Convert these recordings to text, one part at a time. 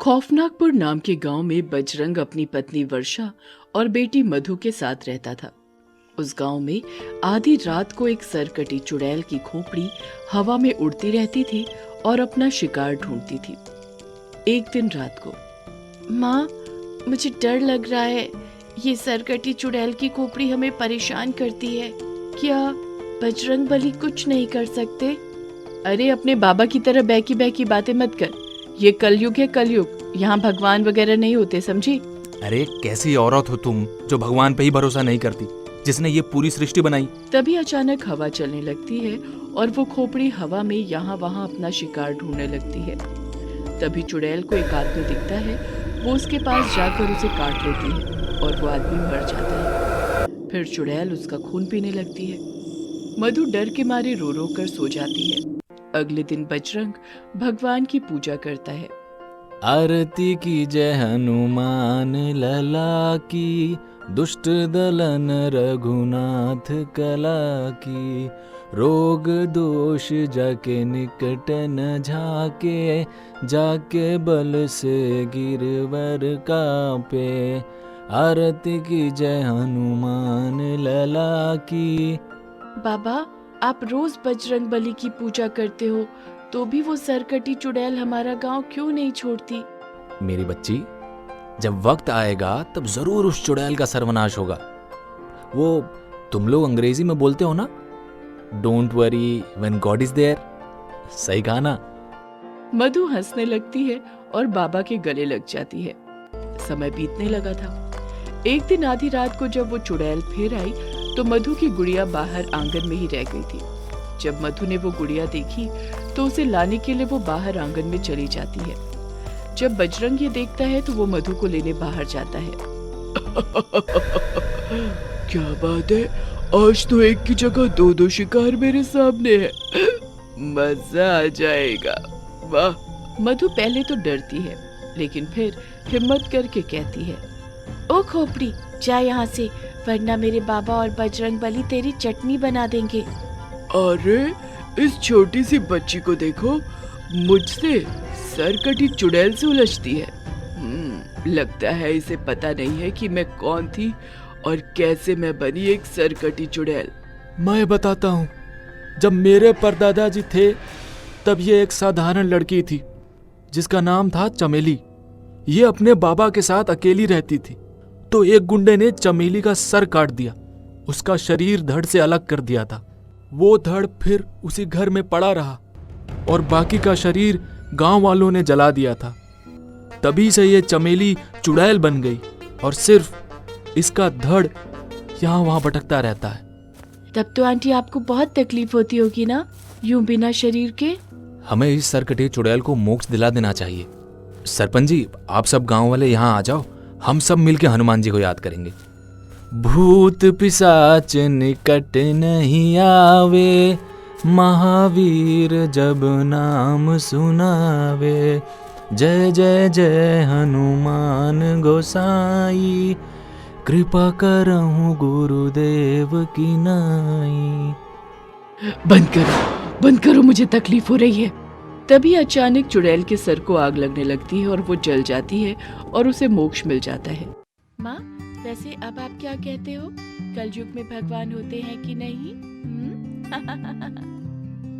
खौफनाकपुर नाम के गांव में बजरंग अपनी पत्नी वर्षा और बेटी मधु के साथ रहता था। उस गांव में आधी रात को एक सरकटी चुड़ैल की खोपड़ी हवा में उड़ती रहती थी और अपना शिकार ढूंढती थी। एक दिन रात को, माँ, मुझे डर लग रहा है। ये सरकटी चुड़ैल की खोपड़ी हमें परेशान करती है। क्या बजरंग बली कुछ नहीं कर सकते? अरे अपने बाबा की तरह बैकी बैकी बातें मत कर। ये कलयुग है, कलयुग। यहाँ भगवान वगैरह नहीं होते, समझी? अरे कैसी औरत हो तुम जो भगवान पे ही भरोसा नहीं करती, जिसने ये पूरी सृष्टि बनाई। तभी अचानक हवा चलने लगती है और वो खोपड़ी हवा में यहाँ वहाँ अपना शिकार ढूंढने लगती है। तभी चुड़ैल को एक आदमी दिखता है। वो उसके पास जाकर उसे काट लेती है और वो आदमी मर जाता है। फिर चुड़ैल उसका खून पीने लगती है। मधु डर के मारे रो रो कर सो जाती है। अगले दिन बजरंग भगवान की पूजा करता है। आरती की जय हनुमान लला की, दुष्ट दलन रघुनाथ कला की। रोग दोष जाके निकट न झाके, जाके बल से गिरवर कापे। आरती की जय हनुमान लला की। बाबा, आप रोज बजरंग बली की पूजा करते हो, तो भी वो सरकटी चुड़ैल हमारा गांव क्यों नहीं छोड़ती? मेरी बच्ची, जब वक्त आएगा तब जरूर उस चुड़ैल का सर्वनाश होगा। वो तुम लोग अंग्रेजी में बोलते हो ना, don't worry when God is there. सही कहा ना? मधु हंसने लगती है और बाबा के गले लग जाती है। समय बीतने लगा था। एक दिन आधी रात को जब वो चुड़ैल फिर आई तो मधु की गुड़िया बाहर आंगन में ही रह गई थी। जब मधु ने वो गुड़िया देखी तो उसे लाने के लिए वो बाहर आंगन में चली जाती है। जब बजरंग ये देखता है तो वो मधु को लेने बाहर जाता है। क्या बात है, आज तो एक की जगह दो दो शिकार मेरे सामने है। मजा आ जाएगा। वाह। मधु पहले तो डरती है, लेकिन फिर हिम्मत करके कहती है, ओ खोपड़ी, जा यहाँ से, वरना मेरे बाबा और बजरंग बली तेरी चटनी बना देंगे। अरे इस छोटी सी बच्ची को देखो, मुझसे सरकटी चुड़ैल से उलझती है। लगता है इसे पता नहीं है कि मैं कौन थी और कैसे मैं बनी एक सरकटी चुड़ैल। मैं बताता हूँ, जब मेरे परदादा जी थे तब ये एक साधारण लड़की थी जिसका नाम था चमेली। ये अपने बाबा के साथ अकेली रहती थी, तो एक गुंडे ने चमेली का सर काट दिया। उसका शरीर धड़ से अलग कर दिया था। वो धड़ फिर उसी घर में पड़ा रहा और बाकी का शरीर गांव वालों ने जला दिया था। तभी से ये चमेली चुड़ैल बन गई और सिर्फ इसका धड़ यहाँ वहां भटकता रहता है। तब तो आंटी आपको बहुत तकलीफ होती होगी ना, यूं बिना शरीर के? हमें इस सरकटी चुड़ैल को मोक्ष दिला देना चाहिए। सरपंच जी, आप सब गांव वाले यहाँ आ जाओ, हम सब मिलके हनुमान जी को याद करेंगे। भूत पिशाच निकट नहीं आवे, महावीर जब नाम सुनावे। जय जय जय हनुमान गोसाई, कृपा करहूँ गुरुदेव की नाई। बंद करो, मुझे तकलीफ हो रही है। तभी अचानक चुड़ैल के सर को आग लगने लगती है और वो जल जाती है और उसे मोक्ष मिल जाता है। माँ, वैसे अब आप क्या कहते हो, कलयुग में भगवान होते हैं कि नहीं?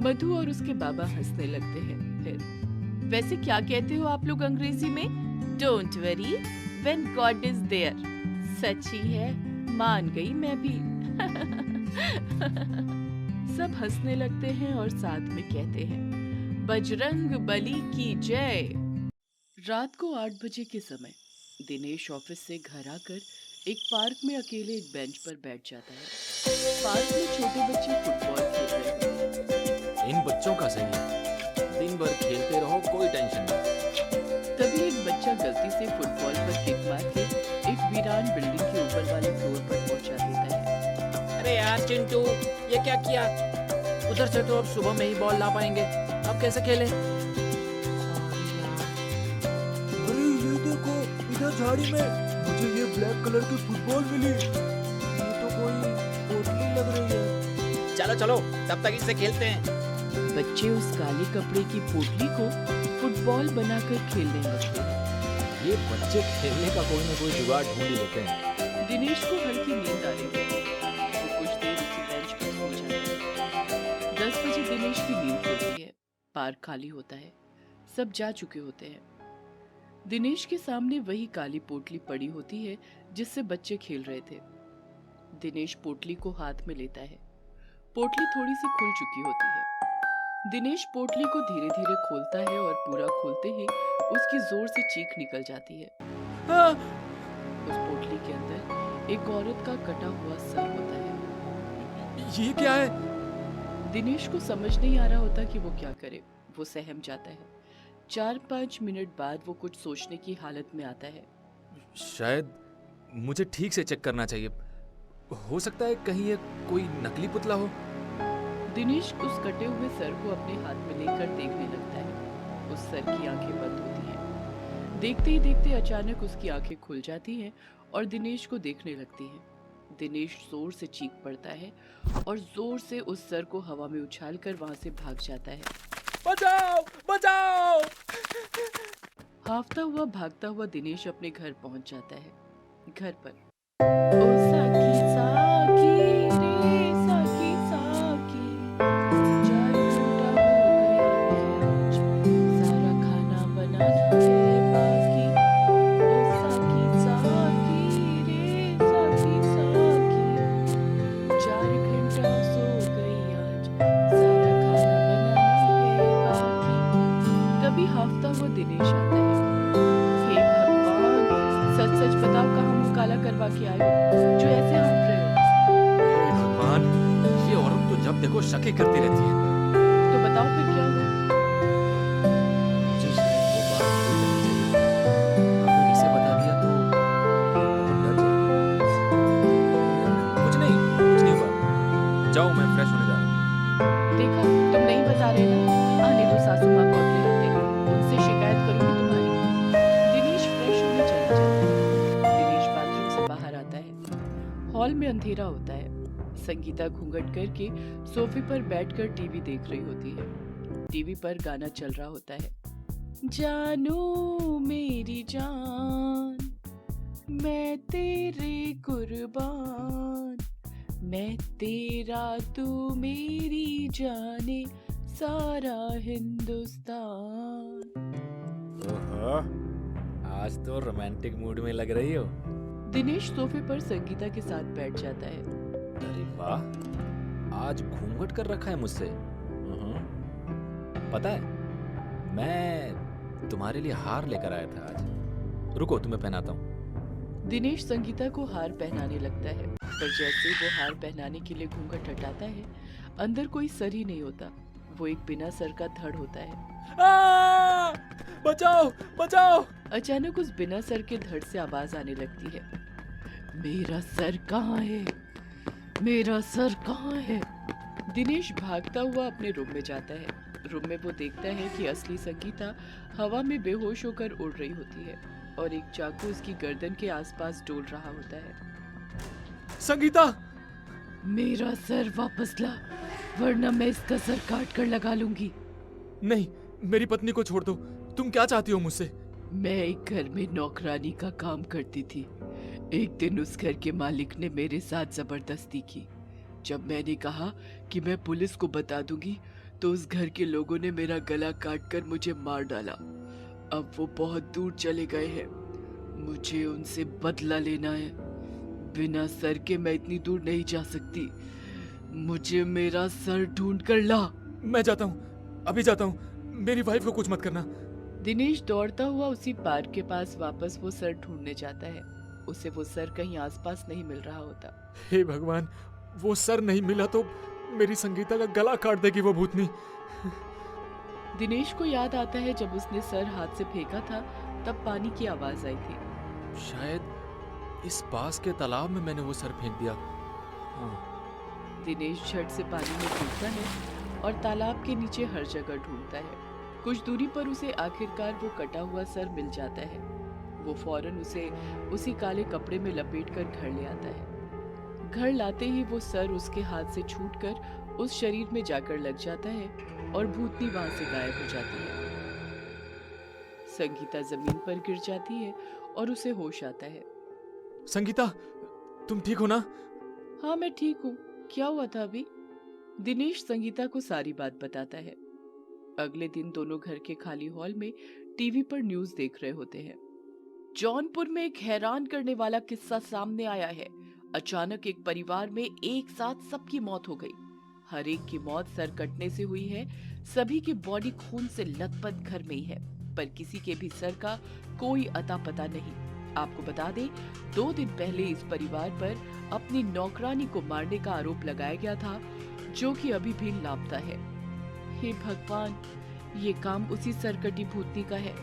मधु और उसके बाबा हंसने लगते हैं। फिर, वैसे क्या कहते हो आप लोग अंग्रेजी में? Don't worry when God is there. सच ही है, मान गई मैं भी। सब हंसने लगते हैं और साथ में कहते हैं, बजरंग बली की जय। रात को 8 बजे के समय दिनेश ऑफिस से घर आकर एक पार्क में अकेले एक बेंच पर बैठ जाता है। पार्क में छोटे बच्चे फुटबॉल खेल रहे हैं। इन बच्चों का सही है, दिन भर खेलते रहो, कोई टेंशन नहीं। तभी एक बच्चा गलती से फुटबॉल पर किक मार के एक वीरान बिल्डिंग के ऊपर वाले फ्लोर पर पहुंचा देता है। अरे यार चिंटू, ये क्या किया? उधर से तो अब सुबह में ही बॉल ला पाएंगे, अब कैसे खेलें? अरे ये देखो, इधर झाड़ी में मुझे ये ब्लैक कलर की फुटबॉल मिली। ये तो कोई पोटली लग रही है। चलो चलो, तब तक इससे खेलते हैं। बच्चे उस काले कपड़े की पोटली को फुटबॉल बनाकर खेलने लगते हैं। ये बच्चे खेलने का कोई ना कोई जुगाड़ ढूंढ ही लेते हैं। दिनेश को हल्की नींद आ रही थी। वो कुछ देर उसी बेंच पर सो जाता है। 10 बजे दिनेश की नींद खुलती है। पार्क खाली होता है, सब जा चुके होते हैं। दिनेश के सामने वही काली पोटली पड़ी होती है जिससे बच्चे खेल रहे थे। दिनेश पोटली को हाथ में लेता है। पोटली थोड़ी सी खुल चुकी होती है। दिनेश पोटली को धीरे धीरे खोलता है और पूरा खोलते ही उसकी जोर से चीख निकल जाती है। उस पोटली के अंदर एक औरत का कटा हुआ सर होता है। ये क्या है? दिनेश को समझ नहीं आ रहा होता कि वो क्या करे। वो सहम जाता है। 4-5 मिनट बाद वो कुछ सोचने की हालत में आता है। शायद मुझे ठीक से चेक करना चाहिए। हो सकता है कहीं ये कोई नकली पुतला हो। दिनेश उस कटे हुए सर को अपने हाथ में लेकर देखने लगता है। उस सर की आंखें बंद होती हैं। देखते ही देखते अचानक उसकी आंखें खुल जाती हैं और दिनेश को देखने लगती हैं। दिनेश जोर से चीख पड़ता है और जोर से उस सर को हवा में उछालकर वहां से भाग जाता है। बचाओ! बचाओ! हाफता हुआ भागता हुआ दिनेश अपने घर पहुंच जाता है। घर पर ओ साकी साकी रे साकी साकी, 4 घंटा हो गया है आज, सारा खाना बनाना है बाकी। ओ साकी साकी रे साकी साकी, 4 घंटा सो गई आज, सारा खाना बनाना है बाकी। तभी हाफता हुआ दिनेश आता है। हे भगवान, सच सच बताओ कहाँ मुंह काला करवा के आए हो जो ऐसे हंस रहे हो? हे भगवान, ये औरत तो जब देखो शक ही करती रहती है। तो बताओ फिर क्या हुआ? मुझे शायद वो बात भूल जानी चाहिए। अगर इसे बता दिया तो बहुत डर जाएगी। कुछ नहीं हुआ। जाओ, मैं फ्रेश होने जा रहा हूँ। देखा, तुम नहीं बता रहे ना। आने दो, सासू माँ पहुंचने लगते हैं, उनसे शिकायत करूंगी तुम्हारी। दिनेश फ्रेश होने चला जाता है। दिनेश बाथरूम से बाहर आता है। हॉल में अंधेरा होता है। संगीता घूंघट करके सोफे पर बैठकर टीवी देख रही होती है। टीवी पर गाना चल रहा होता है। जानू मेरी जान, मैं तेरे कुर्बान, मैं तेरा तू मेरी जाने सारा हिंदुस्तान। ओहो, आज तो रोमांटिक मूड में लग रही हो। दिनेश सोफे पर संगीता के साथ बैठ जाता है। अरे वाह, आज घूंघट कर रखा है मुझसे। पता है, मैं तुम्हारे लिए हार लेकर आया था आज। रुको, तुम्हें पहनाता हूँ। दिनेश संगीता को हार पहनाने लगता है, पर जैसे वो हार पहनाने के लिए घूंघट हटाता है, अंदर कोई सर ही नहीं होता। वो एक बिना सर का धड़ होता है। बचाओ! बचाओ! अचानक उस बिना सर के धड़ से आवाज आने लगती है। मेरा सर कहाँ है? मेरा सर कहाँ है? दिनेश भागता हुआ अपने रूम में जाता है। रूम में वो देखता है कि असली संगीता हवा में बेहोश होकर उड़ रही होती है और एक चाकू उसकी गर्दन के आसपास डोल रहा होता है। संगीता! मेरा सर वापस ला, वरना मैं इसका सर काट कर लगा लूंगी। नहीं, मेरी पत्नी को छोड़ दो। तुम क्या चाहती हो मुझसे? मैं एक घर में नौकरानी का काम करती थी। एक दिन उस घर के मालिक ने मेरे साथ जबरदस्ती की। जब मैंने कहा कि मैं पुलिस को बता दूंगी, तो उस घर के लोगों ने मेरा गला काटकर मुझे मार डाला। अब वो बहुत दूर चले गए हैं। मुझे उनसे बदला लेना है। बिना सर के मैं इतनी दूर नहीं जा सकती। मुझे मेरा सर ढूंढ कर ला। मैं जाता हूँ, अभी जाता हूँ। मेरी वाइफ को कुछ मत करना। दिनेश दौड़ता हुआ उसी पार्क के पास वापस वो सर ढूंढने जाता है। उसे वो सर कहीं आसपास नहीं मिल रहा होता। हे भगवान, वो सर नहीं मिला तो मेरी संगीता का गला काट देगी वो भूतनी। दिनेश को याद आता है जब उसने सर हाथ से फेंका था, तब पानी की आवाज आई थी। शायद इस पास के तालाब में मैंने वो सर फेंक दिया। हाँ। दिनेश झट से पानी में कूदता है और तालाब के नीचे हर जगह ढूंढता है। कुछ दूरी पर उसे आखिरकार वो कटा हुआ सर मिल जाता है। वो फौरन उसे उसी काले कपड़े में लपेटकर घर ले आता है। घर लाते ही वो सर उसके हाथ से छूटकर उस शरीर में जाकर लग जाता है और भूतनी वहां से गायब हो जाती है। संगीता जमीन पर गिर जाती है और उसे होश आता है। संगीता, तुम ठीक हो ना? हाँ मैं ठीक हूँ। क्या हुआ था अभी? दिनेश संगीता को सारी बात बताता है। अगले दिन दोनों घर के खाली हॉल में टीवी पर न्यूज देख रहे होते हैं। जौनपुर में एक हैरान करने वाला किस्सा सामने आया है। अचानक एक परिवार में एक साथ सबकी मौत हो गई। हर एक की मौत सर कटने से हुई है। सभी की बॉडी खून से लथपथ घर में ही है, पर किसी के भी सर का कोई अता पता नहीं। आपको बता दें, 2 दिन पहले इस परिवार पर अपनी नौकरानी को मारने का आरोप लगाया गया था, जो कि अभी भी लापता है। हे भगवान, ये काम उसी सरकटी भूतनी का है